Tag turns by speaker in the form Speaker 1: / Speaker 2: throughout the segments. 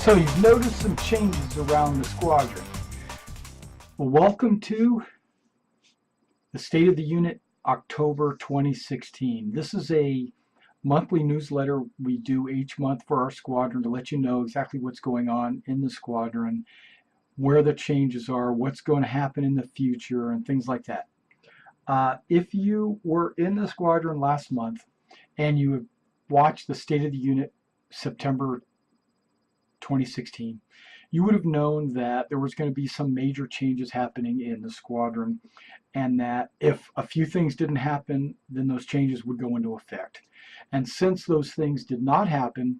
Speaker 1: So you've noticed some changes around the squadron. Well, welcome to the State of the Unit October 2016. This is a monthly newsletter we do each month for our squadron to let you know exactly what's going on in the squadron, where the changes are, what's going to happen in the future, and things like that. If you were in the squadron last month and you have watched the State of the Unit September 2016, you would have known that there was going to be some major changes happening in the squadron, and that if a few things didn't happen, then those changes would go into effect. And since those things did not happen,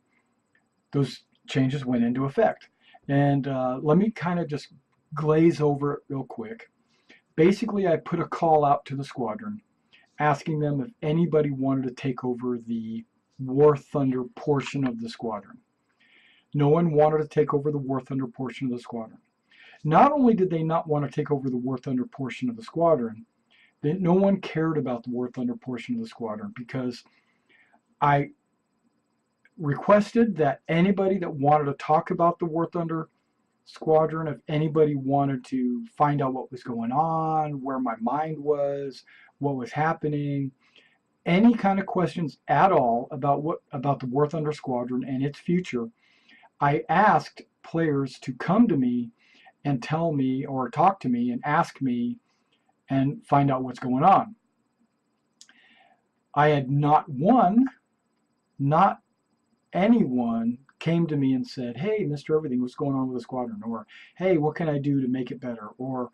Speaker 1: those changes went into effect. And let me kind of just glaze over it real quick. Basically, I put a call out to the squadron asking them if anybody wanted to take over the War Thunder portion of the squadron. No one wanted to take over the War Thunder portion of the squadron. Not only did they not want to take over the War Thunder portion of the squadron, no one cared about the War Thunder portion of the squadron, because I requested that anybody that wanted to talk about the War Thunder squadron, if anybody wanted to find out what was going on, where my mind was, what was happening, any kind of questions at all about the War Thunder squadron and its future, I asked players to come to me and tell me, or talk to me and ask me and find out what's going on. I had not anyone came to me and said, "Hey, Mr. Everything, what's going on with the squadron?" Or, "Hey, what can I do to make it better?" Or,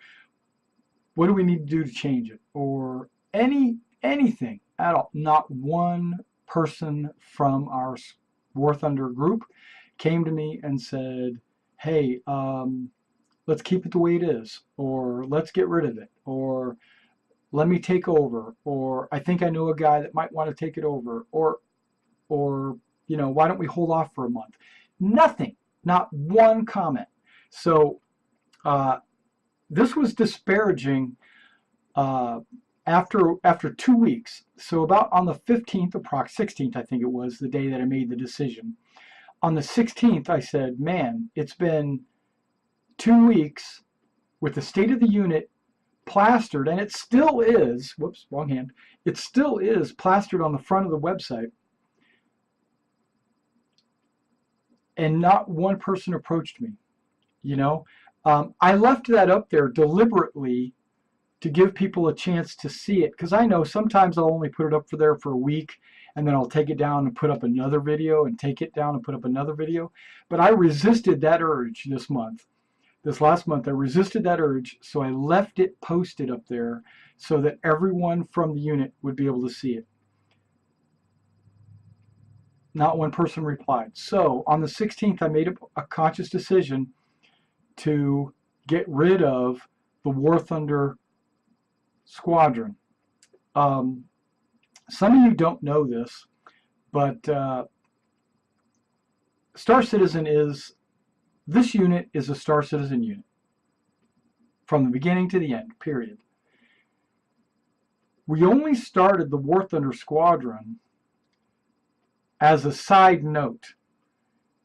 Speaker 1: "What do we need to do to change it?" Or anything at all. Not one person from our War Thunder group came to me and said, "Hey, let's keep it the way it is," or "let's get rid of it," or "let me take over," or "I think I know a guy that might want to take it over," or "why don't we hold off for a month?" Nothing, not one comment. So this was disparaging after 2 weeks. So about on the 15th, approximately 16th, I think it was, the day that I made the decision. On the 16th, I said, "Man, it's been 2 weeks with the State of the Unit plastered," and it still is, whoops, wrong hand, it still is plastered on the front of the website, and not one person approached me. I left that up there deliberately to give people a chance to see it, because I know sometimes I'll only put it up there for a week, and then I'll take it down and put up another video, and take it down and put up another video. But I resisted that urge this last month. I resisted that urge, so I left it posted up there so that everyone from the unit would be able to see it. Not one person replied. So on the 16th, I made a conscious decision to get rid of the War Thunder squadron. Some of you don't know this, but Star Citizen this unit is a Star Citizen unit from the beginning to the end, period. We only started the War Thunder squadron as a side note,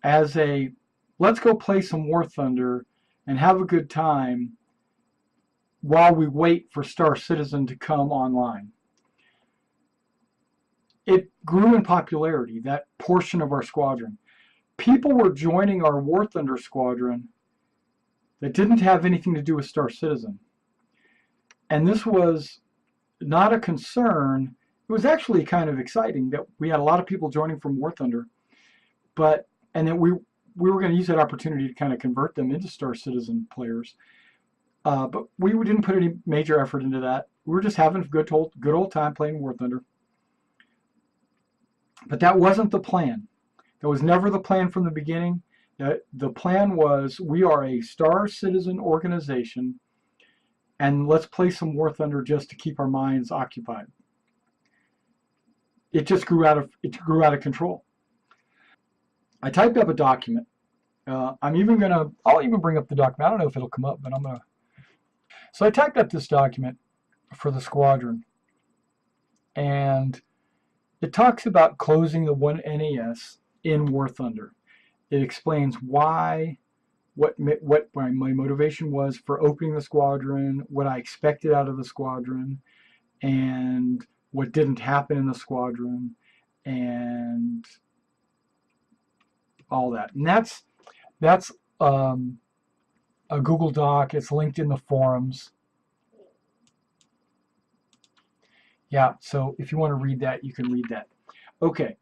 Speaker 1: as a let's go play some War Thunder and have a good time while we wait for Star Citizen to come online. It grew in popularity, that portion of our squadron. People were joining our War Thunder squadron that didn't have anything to do with Star Citizen. And this was not a concern. It was actually kind of exciting that we had a lot of people joining from War Thunder, and then we were going to use that opportunity to kind of convert them into Star Citizen players. But we didn't put any major effort into that. We were just having a good old time playing War Thunder. But that wasn't the plan. That was never the plan from the beginning. The plan was, we are a Star Citizen organization, and let's play some War Thunder just to keep our minds occupied. It just grew out of control. I typed up a document. I'll even bring up the document. I don't know if it'll come up, but I'm gonna. So I typed up this document for the squadron, and it talks about closing the one NAS in War Thunder. It explains why, what my motivation was for opening the squadron, what I expected out of the squadron, and what didn't happen in the squadron, and all that. And that's a Google Doc. It's linked in the forums. Yeah, so if you want to read that, you can read that. Okay,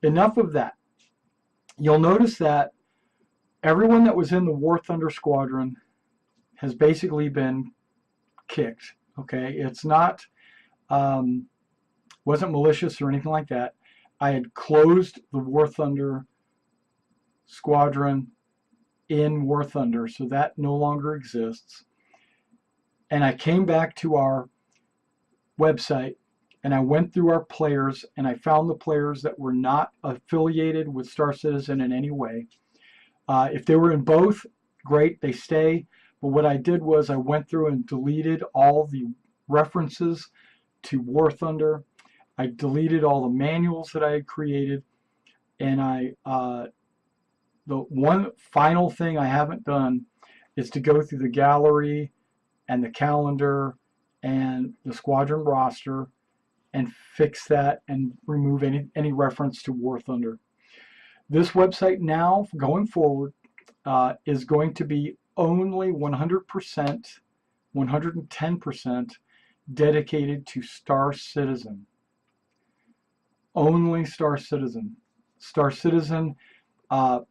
Speaker 1: enough of that. You'll notice that everyone that was in the War Thunder Squadron has basically been kicked. Okay, it's not, wasn't malicious or anything like that. I had closed the War Thunder Squadron in War Thunder, so that no longer exists. And I came back to our website and I went through our players and I found the players that were not affiliated with Star Citizen in any way. If they were in both, great, they stay. But what I did was I went through and deleted all the references to War Thunder. I deleted all the manuals that I had created, and the one final thing I haven't done is to go through the gallery and the calendar and the squadron roster and fix that and remove any reference to War Thunder. This website now, going forward, is going to be only 100%, 110% dedicated to Star Citizen. Only Star Citizen. Star Citizen. One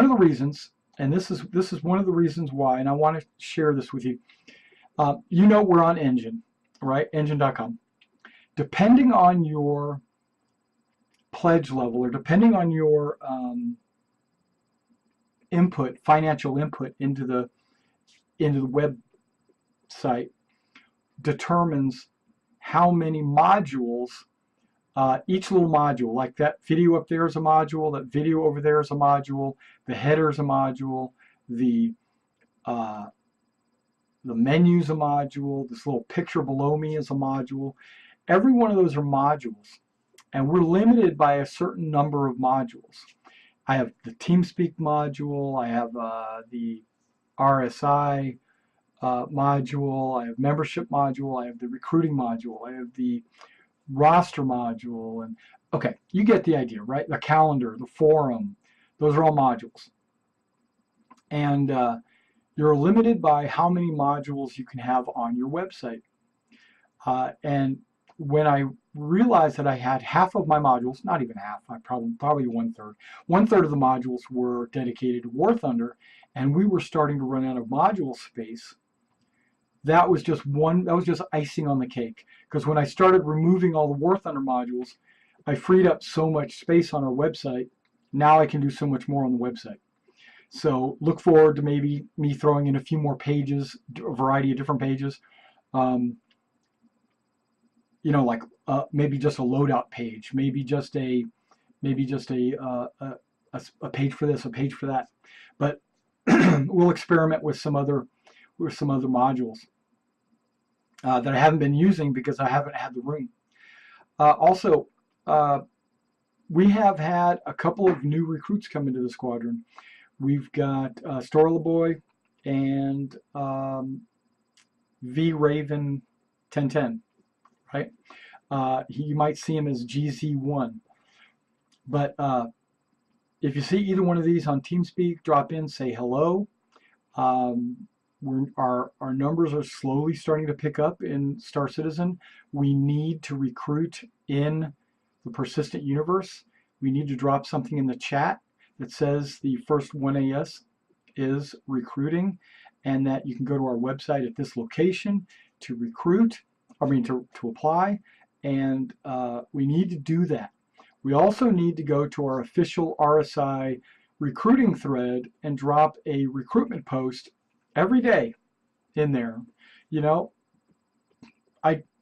Speaker 1: of the reasons, and this is one of the reasons why, and I want to share this with you. You know we're on Engine, right? Engine.com. Depending on your pledge level, or depending on your input, financial input into the website, determines how many modules, each little module, like that video up there is a module, that video over there is a module, the header is a module, the menu's a module, this little picture below me is a module. Every one of those are modules, and we're limited by a certain number of modules. I have the TeamSpeak module, I have the RSI module, I have membership module, I have the recruiting module, I have the roster module, and okay, you get the idea, right? The calendar, the forum, those are all modules. And you're limited by how many modules you can have on your website. And when I realized that I had half of my modules, not even half, I probably one-third of the modules were dedicated to War Thunder, and we were starting to run out of module space. That was just icing on the cake, because when I started removing all the War Thunder modules, I freed up so much space on our website. Now I can do so much more on the website. So look forward to maybe me throwing in a few more pages, a variety of different pages. You know, like maybe just a loadout page, maybe just a page for this, a page for that. But we'll experiment with some other modules that I haven't been using because I haven't had the room. Also, we have had a couple of new recruits come into the squadron. We've got Storla Boy and V Raven 1010, right? You might see him as GZ1. But if you see either one of these on TeamSpeak, drop in, say hello. Our numbers are slowly starting to pick up in Star Citizen. We need to recruit in the persistent universe. We need to drop something in the chat that says the first 1AS is recruiting, and that you can go to our website at this location to recruit, to apply, and we need to do that. We also need to go to our official RSI recruiting thread and drop a recruitment post every day in there. You know,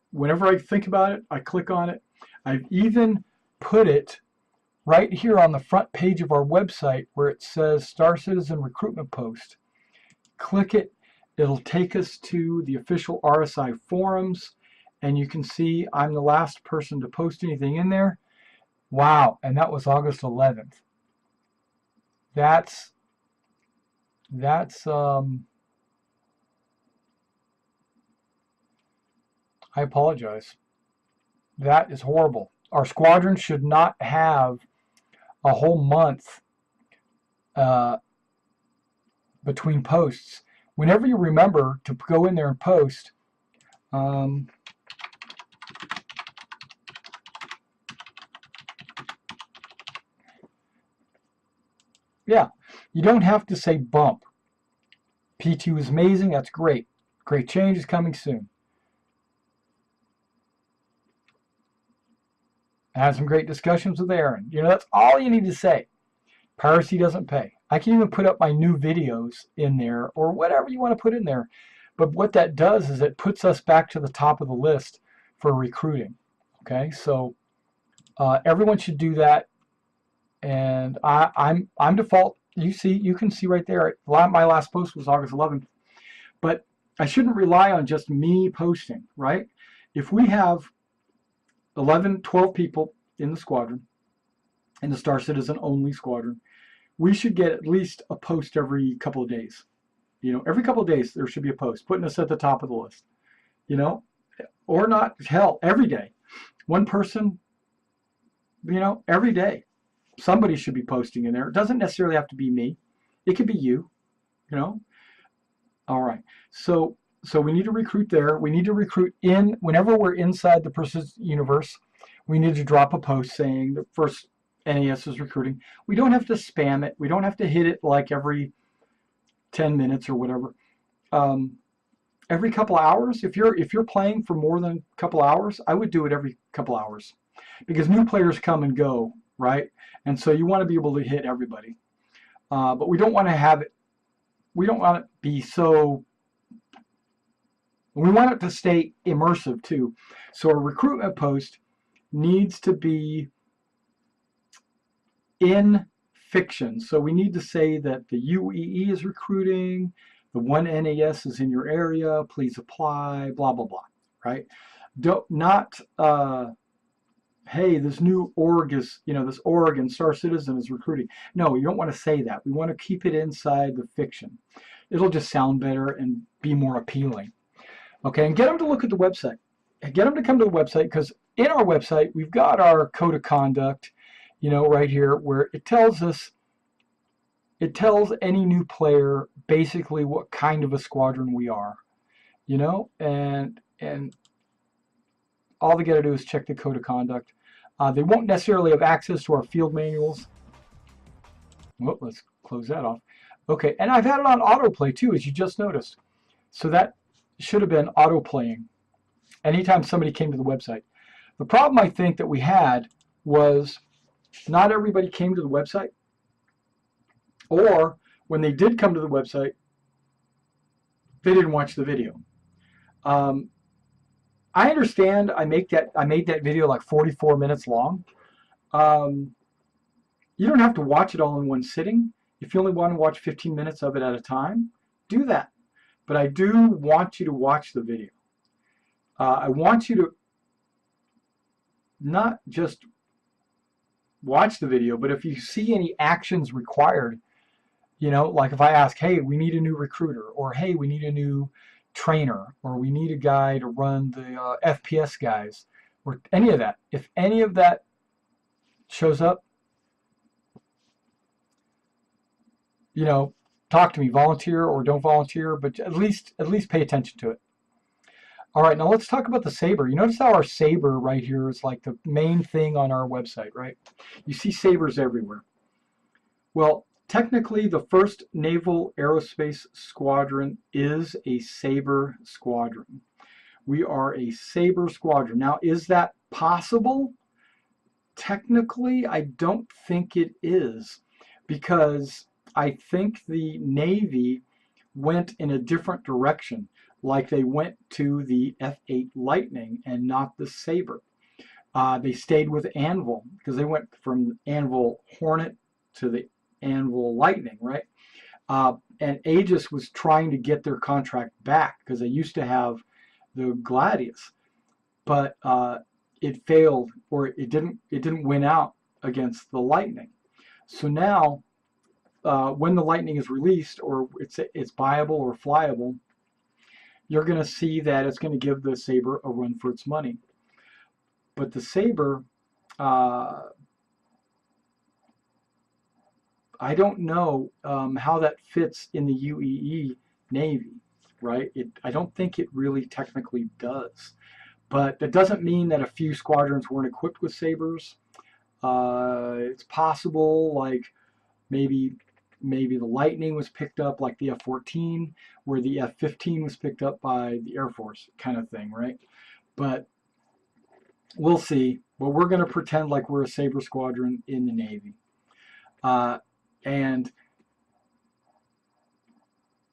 Speaker 1: whenever I think about it, I click on it. I've even put it right here on the front page of our website where it says Star Citizen Recruitment Post. Click it, it'll take us to the official RSI forums, and you can see I'm the last person to post anything in there. Wow, and that was August 11th. That's I apologize. That is horrible. Our squadron should not have a whole month uh, between posts. Whenever you remember to go in there and post, um, yeah, you don't have to say bump. P2 is amazing. That's great. Great change is coming soon. I had some great discussions with Aaron. You know, that's all you need to say. Piracy doesn't pay. I can even put up my new videos in there or whatever you want to put in there. But what that does is it puts us back to the top of the list for recruiting. Okay, so everyone should do that. And I'm default. You can see right there. My last post was August 11th. But I shouldn't rely on just me posting, right? If we have 11, 12 people in the squadron, in the Star Citizen only squadron, we should get at least a post every couple of days. You know, every couple of days there should be a post putting us at the top of the list. You know, or not, hell, every day. One person, you know, every day. Somebody should be posting in there. It doesn't necessarily have to be me. It could be you, you know. All right. So we need to recruit there. We need to recruit in whenever we're inside the person's universe. We need to drop a post saying the first NAS is recruiting. We don't have to spam it. We don't have to hit it like every 10 minutes or whatever. Every couple hours, if you're playing for more than a couple hours, I would do it every couple hours because new players come and go, right? And so you want to be able to hit everybody. But we don't want to have it. We don't want it to be so. We want it to stay immersive too. So a recruitment post needs to be in fiction. So we need to say that the UEE is recruiting, the one NAS is in your area, please apply, blah, blah, blah, right? Not, hey, this new org is, you know, this Oregon Star Citizen is recruiting. No, you don't want to say that. We want to keep it inside the fiction. It'll just sound better and be more appealing. Okay, and get them to look at the website. Get them to come to the website because in our website, we've got our code of conduct, you know, right here where it tells any new player basically what kind of a squadron we are, you know, and all they got to do is check the code of conduct. They won't necessarily have access to our field manuals. Well, let's close that off. Okay, and I've had it on autoplay too, as you just noticed. So that should have been auto-playing anytime somebody came to the website. The problem I think that we had was not everybody came to the website, or when they did come to the website, they didn't watch the video. I understand I made that video like 44 minutes long. You don't have to watch it all in one sitting. If you only want to watch 15 minutes of it at a time, do that. But I do want you to watch the video. I want you to not just watch the video, but if you see any actions required, you know, like if I ask, hey, we need a new recruiter, or hey, we need a new trainer, or we need a guy to run the FPS guys, or any of that. If any of that shows up, you know, talk to me, volunteer or don't volunteer, but at least pay attention to it. All right, now let's talk about the saber. You notice how our saber right here is like the main thing on our website, right? You see sabers everywhere. Well, technically, the 1st Naval Aerospace Squadron is a saber squadron. We are a saber squadron. Now, is that possible? Technically, I don't think it is, because I think the Navy went in a different direction, like they went to the F-8 Lightning and not the Sabre. They stayed with Anvil because they went from Anvil Hornet to the Anvil Lightning, right? And Aegis was trying to get their contract back because they used to have the Gladius, but it failed, or it didn't win out against the Lightning. So now when the Lightning is released, or it's buyable or flyable, you're going to see that it's going to give the Saber a run for its money. But the Saber, I don't know how that fits in the UEE Navy, right? I don't think it really technically does. But that doesn't mean that a few squadrons weren't equipped with Sabers. It's possible, like maybe the Lightning was picked up like the F-14, where the F-15 was picked up by the Air Force, kind of thing, right? But we'll see. But we're going to pretend like we're a Saber squadron in the Navy. And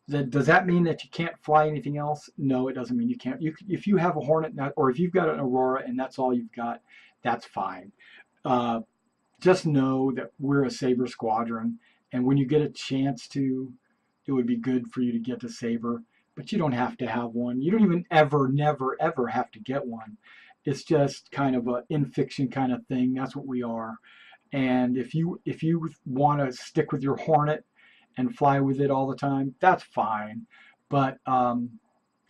Speaker 1: does that mean that you can't fly anything else? No, it doesn't mean you can't. If you have a Hornet, or if you've got an Aurora and that's all you've got, that's fine. Just know that we're a Saber squadron, and when you get a chance to, it would be good for you to get the Saber, but you don't have to have one. You don't even never, ever have to get one. It's just kind of a in fiction kind of thing. That's what we are. And if you want to stick with your Hornet and fly with it all the time, that's fine. But the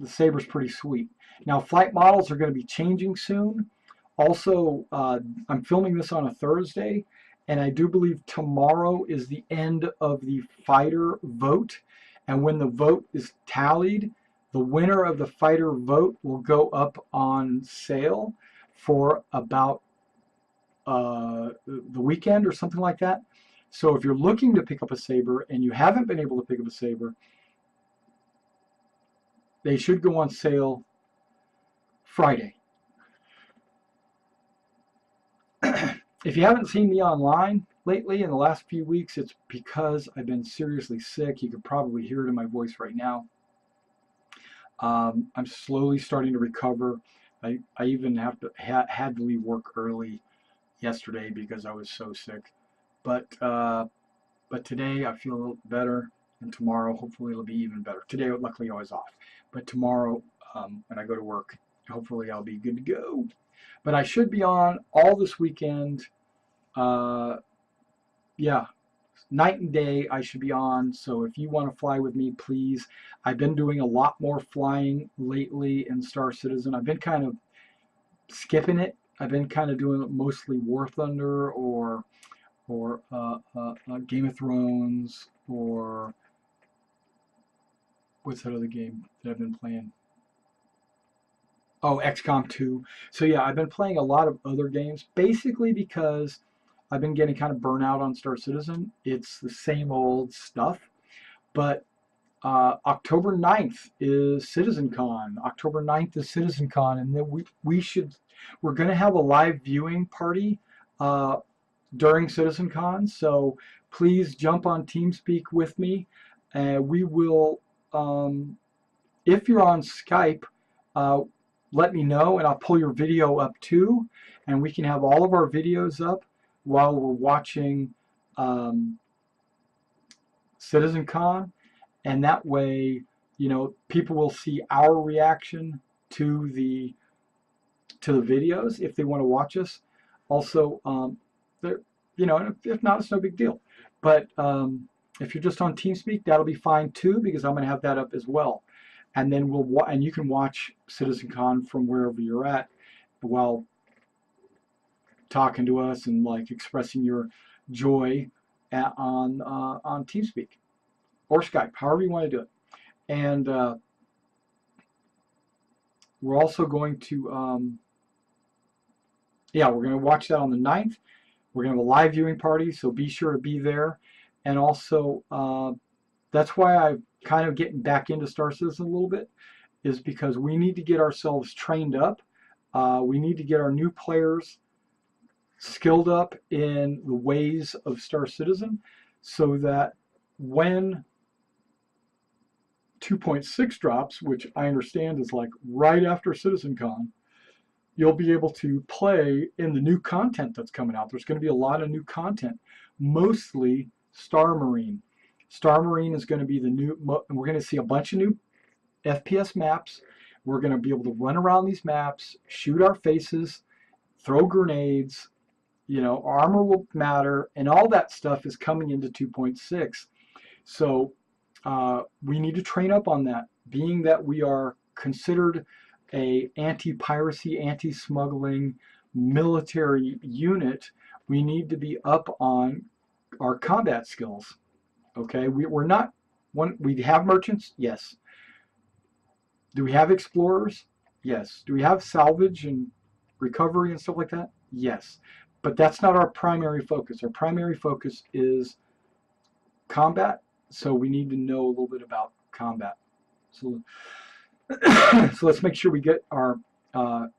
Speaker 1: Saber's pretty sweet. Now, flight models are going to be changing soon. Also, I'm filming this on a Thursday, and I do believe tomorrow is the end of the fighter vote. And when the vote is tallied, the winner of the fighter vote will go up on sale for about the weekend or something like that. So if you're looking to pick up a Saber and you haven't been able to pick up a Saber, they should go on sale Friday. If you haven't seen me online lately in the last few weeks, it's because I've been seriously sick. You could probably hear it in my voice right now. I'm slowly starting to recover. I even had to leave work early yesterday because I was so sick. But today I feel a little better, and tomorrow hopefully it'll be even better. Today, luckily, I was off, but tomorrow when I go to work, hopefully I'll be good to go. But I should be on all this weekend. Yeah, night and day I should be on. So if you want to fly with me, please. I've been doing a lot more flying lately in Star Citizen. I've been kind of skipping it. I've been kind of doing mostly War Thunder or Game of Thrones, or what's that other game that I've been playing? Oh, XCOM 2. So yeah, I've been playing a lot of other games, basically because I've been getting kind of burnout on Star Citizen. It's the same old stuff. But October 9th is CitizenCon. October 9th is CitizenCon, and then we're going to have a live viewing party during CitizenCon. So please jump on TeamSpeak with me. We will, if you're on Skype, let me know, and I'll pull your video up too, and we can have all of our videos up while we're watching CitizenCon, and that way, people will see our reaction to the videos if they want to watch us. Also, if not, it's no big deal. But if you're just on TeamSpeak, that'll be fine too, because I'm going to have that up as well. And then and you can watch CitizenCon from wherever you're at while talking to us and like expressing your joy on TeamSpeak or Skype, however you want to do it. And we're also going to, we're going to watch that on the 9th. We're going to have a live viewing party, so be sure to be there. And also, that's why I'm kind of getting back into Star Citizen a little bit, is because we need to get ourselves trained up. We need to get our new players skilled up in the ways of Star Citizen, so that when 2.6 drops, which I understand is like right after CitizenCon, you'll be able to play in the new content that's coming out. There's going to be a lot of new content, mostly Star Marine. Star Marine is going to be the new, and we're going to see a bunch of new FPS maps. We're going to be able to run around these maps, shoot our faces, throw grenades, armor will matter, and all that stuff is coming into 2.6. So we need to train up on that, being that we are considered a anti-piracy, anti-smuggling military unit. We need to be up on our combat skills. Okay, we're not one. We have merchants, yes. Do we have explorers? Yes. Do we have salvage and recovery and stuff like that? Yes. But that's not our primary focus. Our primary focus is combat, so we need to know a little bit about combat. So, so let's make sure we get our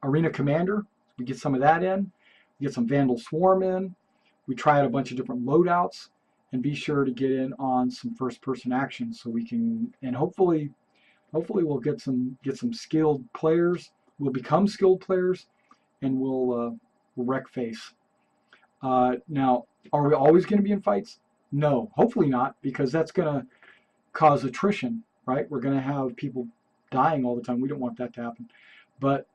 Speaker 1: arena commander. We get some of that in. We get some Vandal Swarm in. We try out a bunch of different loadouts, and be sure to get in on some first-person action so we can, and hopefully we'll get some skilled players. We'll become skilled players, and we'll wreck face. Now, are we always going to be in fights? No, hopefully not, because that's going to cause attrition, right? We're going to have people dying all the time. We don't want that to happen. But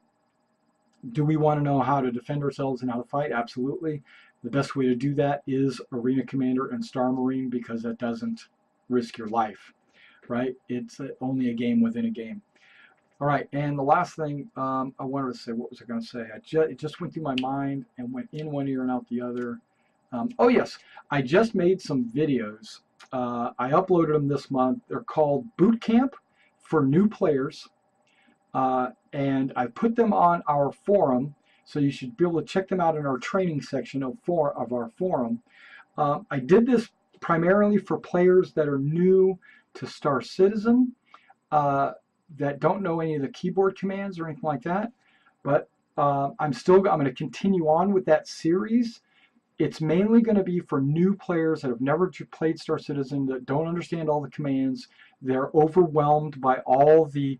Speaker 1: do we want to know how to defend ourselves and how to fight? Absolutely. The best way to do that is Arena Commander and Star Marine, because that doesn't risk your life, right? It's only a game within a game. All right, and the last thing I wanted to say, what was I going to say? It just went through my mind and went in one ear and out the other. Oh yes, I just made some videos. I uploaded them this month. They're called Boot Camp for New Players, and I put them on our forum, so you should be able to check them out in our training section of our forum. I did this primarily for players that are new to Star Citizen, that don't know any of the keyboard commands or anything like that. But I'm going to continue on with that series. It's mainly going to be for new players that have never played Star Citizen, that don't understand all the commands. They're overwhelmed by all the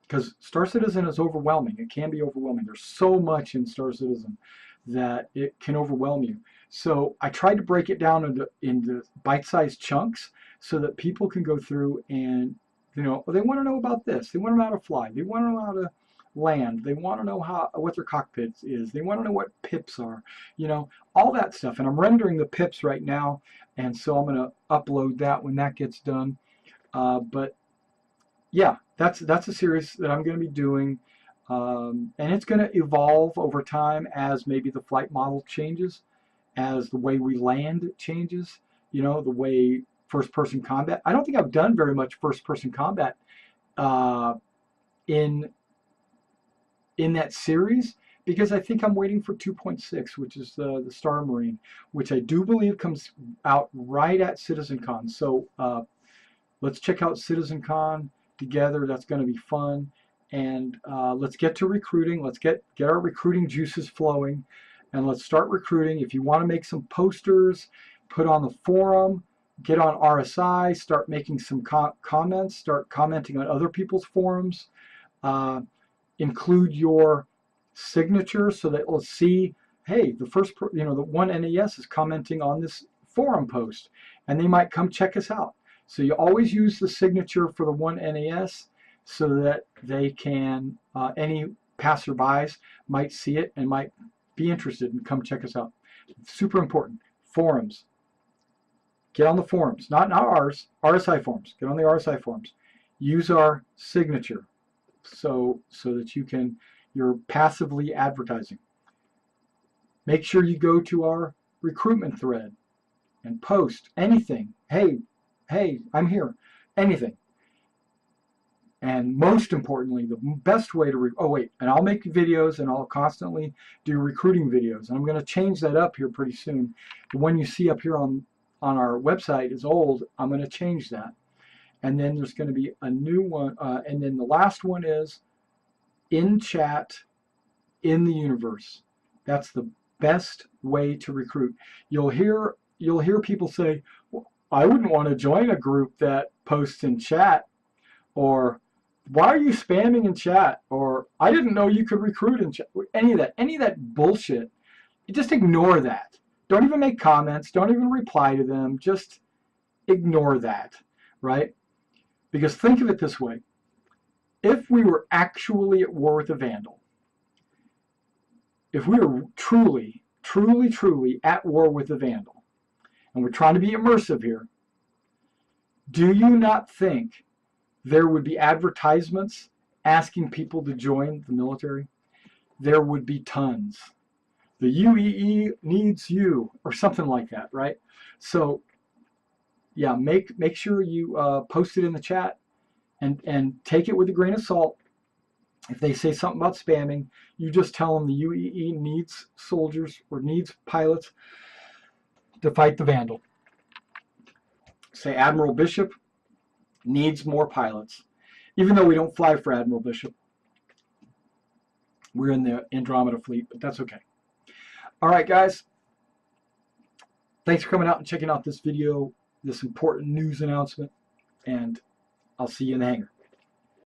Speaker 1: because Star Citizen is overwhelming. It can be overwhelming. There's so much in Star Citizen that it can overwhelm you. So I tried to break it down into bite-sized chunks so that people can go through and, they want to know about this. They want to know how to fly. They want to know how to land. They want to know what their cockpit is. They want to know what pips are. All that stuff. And I'm rendering the pips right now, and so I'm going to upload that when that gets done. But yeah, that's a series that I'm going to be doing, and it's going to evolve over time as maybe the flight model changes, as the way we land changes. The way first-person combat. I don't think I've done very much first-person combat in that series, because I think I'm waiting for 2.6, which is the Star Marine, which I do believe comes out right at CitizenCon. So let's check out CitizenCon together. That's going to be fun. And let's get to recruiting. Let's get our recruiting juices flowing, and let's start recruiting. If you want to make some posters, put on the forum, get on RSI, start making some comments, start commenting on other people's forums, include your signature so that we'll see, hey, the one NAS is commenting on this forum post, and they might come check us out. So you always use the signature for the one NAS so that they can, any passerbys might see it and might be interested and come check us out. Super important. Forums. Get on the forums, not ours, RSI forums. Get on the RSI forums. Use our signature so that you're passively advertising. Make sure you go to our recruitment thread and post anything. Hey, I'm here. Anything. And most importantly, the best way to and I'll make videos, and I'll constantly do recruiting videos, and I'm going to change that up here pretty soon. The one you see up here on our website is old. I'm going to change that. And then there's going to be a new one. And then the last one is in chat in the universe. That's the best way to recruit. You'll hear people say, well, I wouldn't want to join a group that posts in chat, or why are you spamming in chat, or I didn't know you could recruit in chat. Any of that bullshit. You just ignore that. Don't even make comments. Don't even reply to them. Just ignore that, right? Because think of it this way. If we were actually at war with a Vandal, if we were truly at war with a Vandal, and we're trying to be immersive here, do you not think there would be advertisements asking people to join the military? There would be tons. The UEE needs you, or something like that, right? So yeah, make sure you post it in the chat, and take it with a grain of salt. If they say something about spamming, you just tell them the UEE needs soldiers or needs pilots to fight the Vandal. Say Admiral Bishop needs more pilots. Even though we don't fly for Admiral Bishop, we're in the Andromeda fleet, but that's okay. All right, guys. Thanks for coming out and checking out this video, this important news announcement, and I'll see you in the hangar.